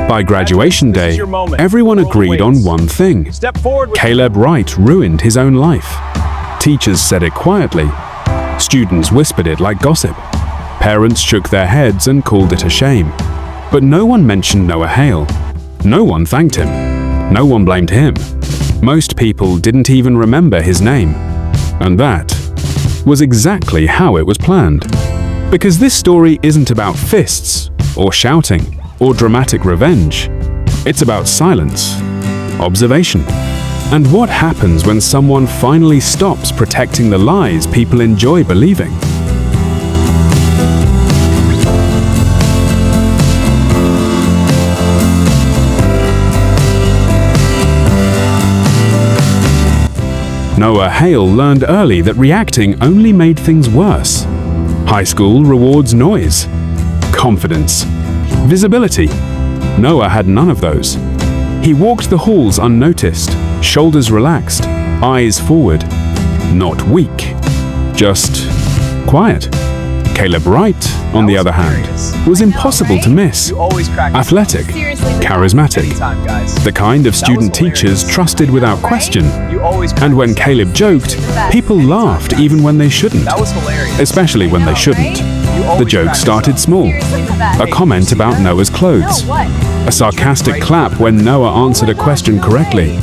By graduation day, everyone agreed on one thing. Caleb Wright ruined his own life. Teachers said it quietly. Students whispered it like gossip. Parents shook their heads and called it a shame. But no one mentioned Noah Hale. No one thanked him. No one blamed him. Most people didn't even remember his name. And that was exactly how it was planned. Because this story isn't about fists, or shouting, or dramatic revenge. It's about silence, observation, and what happens when someone finally stops protecting the lies people enjoy believing. Noah Hale learned early that reacting only made things worse. High school rewards noise, confidence, visibility. Noah had none of those. He walked the halls unnoticed, shoulders relaxed, eyes forward. Not weak, just quiet. Caleb Wright, on the other hand, was impossible to miss. Athletic, charismatic, the kind of student teachers trusted without question. And when Caleb joked, people laughed even when they shouldn't, especially when they shouldn't. The joke started small. A comment about Noah's clothes. A sarcastic clap when Noah answered a question correctly.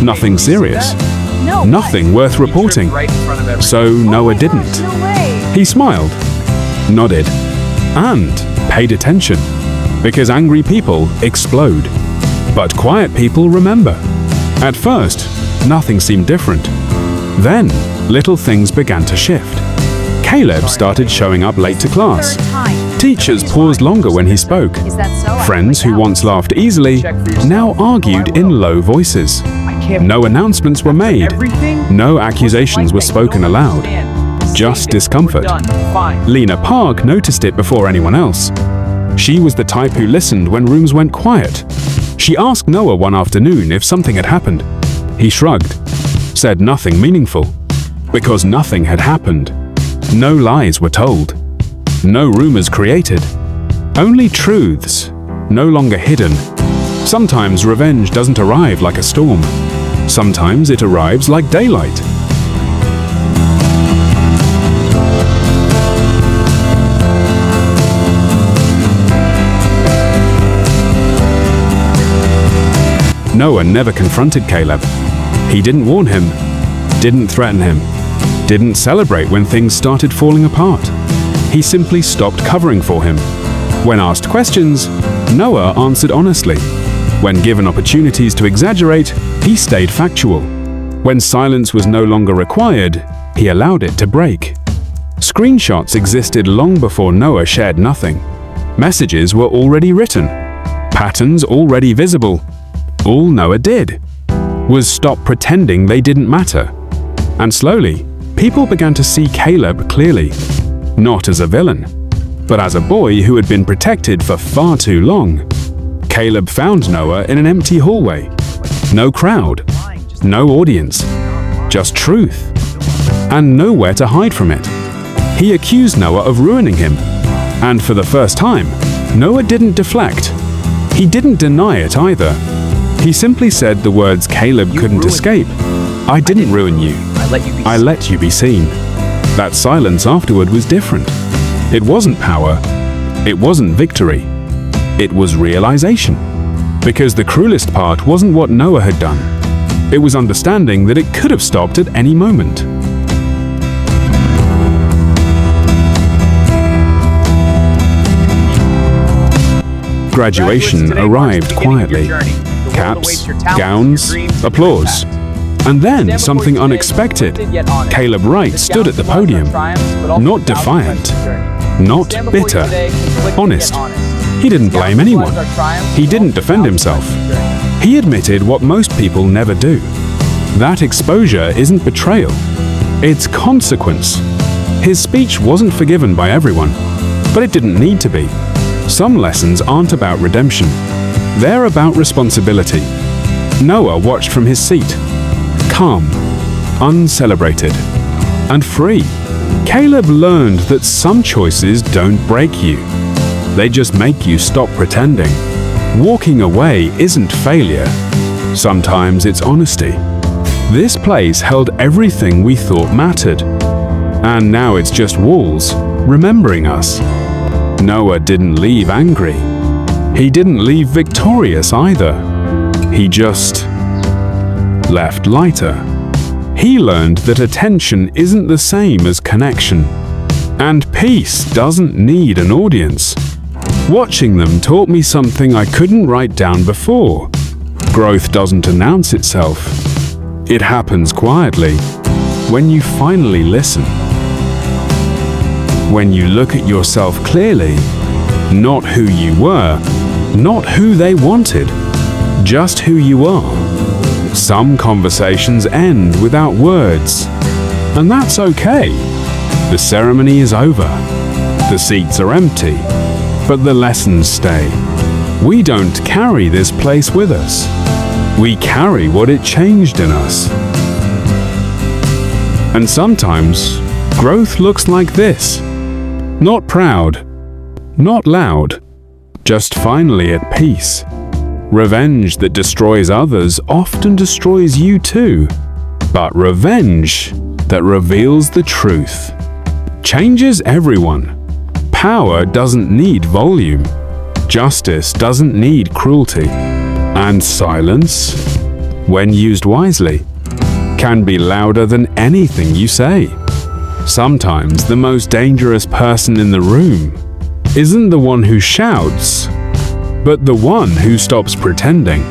Nothing serious. Nothing worth reporting. So Noah didn't. He smiled, nodded, and paid attention. Because angry people explode. But quiet people remember. At first, nothing seemed different. Then, little things began to shift. Caleb started showing up late to class. Teachers paused longer when he spoke. Friends who once laughed easily now argued in low voices. No announcements were made. No accusations were spoken aloud. Just discomfort. Lena Park noticed it before anyone else. She was the type who listened when rooms went quiet. She asked Noah one afternoon if something had happened. He shrugged, said nothing meaningful, because nothing had happened. No lies were told. No rumors created. Only truths, no longer hidden. Sometimes revenge doesn't arrive like a storm. Sometimes it arrives like daylight. Noah never confronted Caleb. He didn't warn him, didn't threaten him, didn't celebrate when things started falling apart. He simply stopped covering for him. When asked questions, Noah answered honestly. When given opportunities to exaggerate, he stayed factual. When silence was no longer required, he allowed it to break. Screenshots existed long before Noah shared nothing. Messages were already written. Patterns already visible. All Noah did was stop pretending they didn't matter. And slowly, people began to see Caleb clearly. Not as a villain, but as a boy who had been protected for far too long. Caleb found Noah in an empty hallway. No crowd, no audience, just truth, and nowhere to hide from it. He accused Noah of ruining him. And for the first time, Noah didn't deflect. He didn't deny it either. He simply said the words Caleb couldn't escape. I didn't ruin you. I let you be seen. That silence afterward was different. It wasn't power. It wasn't victory. It was realization. Because the cruelest part wasn't what Noah had done. It was understanding that it could have stopped at any moment. Graduation arrived quietly. Caps, gowns, applause. And then something unexpected. Caleb Wright stood at the podium. Not defiant. Not bitter. Honest. He didn't blame anyone. He didn't defend himself. He admitted what most people never do. That exposure isn't betrayal. It's consequence. His speech wasn't forgiven by everyone, but it didn't need to be. Some lessons aren't about redemption. They're about responsibility. Noah watched from his seat. Calm, uncelebrated, and free. Caleb learned that some choices don't break you. They just make you stop pretending. Walking away isn't failure. Sometimes it's honesty. This place held everything we thought mattered. And now it's just walls, remembering us. Noah didn't leave angry. He didn't leave victorious either. He just left lighter. He learned that attention isn't the same as connection. And peace doesn't need an audience. Watching them taught me something I couldn't write down before. Growth doesn't announce itself. It happens quietly, when you finally listen. When you look at yourself clearly, not who you were, not who they wanted, just who you are. Some conversations end without words, and that's okay. The ceremony is over. The seats are empty, but the lessons stay. We don't carry this place with us. We carry what it changed in us. And sometimes, growth looks like this. Not proud, not loud, just finally at peace. Revenge that destroys others often destroys you too. But revenge that reveals the truth changes everyone. Power doesn't need volume. Justice doesn't need cruelty. And silence, when used wisely, can be louder than anything you say. Sometimes the most dangerous person in the room isn't the one who shouts, but the one who stops pretending.